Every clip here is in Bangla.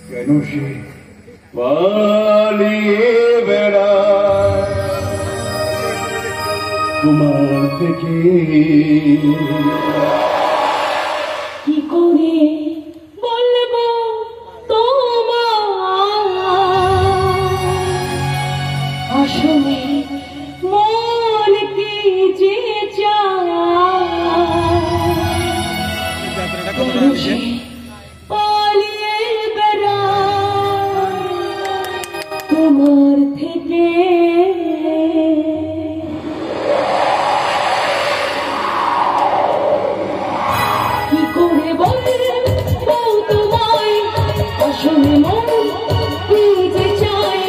কেন সে পালিয়ে বেড়ায় তোমার থেকে? কি করে বলবো তোমার আসলে মন কি যে চায় পালিয়ে বেড়ায় তোমার থেকে। কি করে বলবো তোমায় আসলে মন কি যে চায়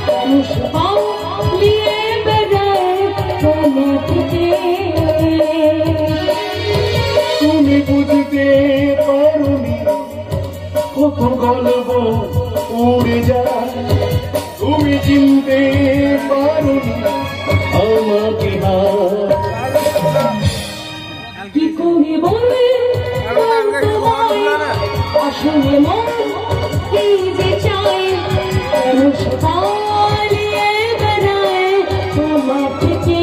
মানুষ পালিয়ে বেড়ায় তোমার থেকে। তুমি বুঝতে পারোনি কত গল্প উড়ে যায়, তুমি চিনতে পারোনি আমাকে। কি করে বলবো তোমায় আসলে মন কি যে চায় মানুষ পালিয়ে বেড়ায় তোমার থেকে।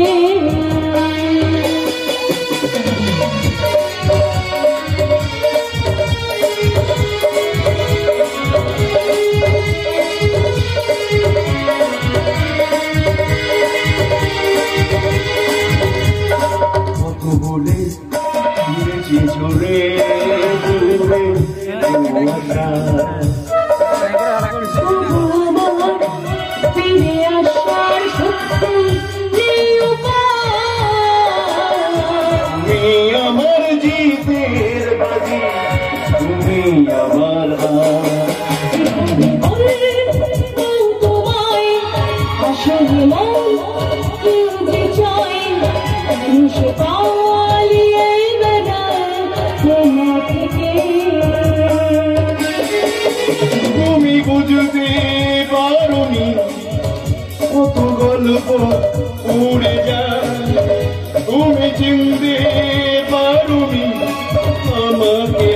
বলে ফিরেছি ঝরে দূরে ফিরে আসার সত্যি তুমি আমার জিতের বাজি, তুমি আমার তোমায় আসলে মন কি যে চায় মানুষ পালিয়ে বেড়ায় তোমার থেকে। তুমি বুঝতে পারোনি কত গল্প উড়ে যায়, তুমি চিনতে পারোনি আমাকে।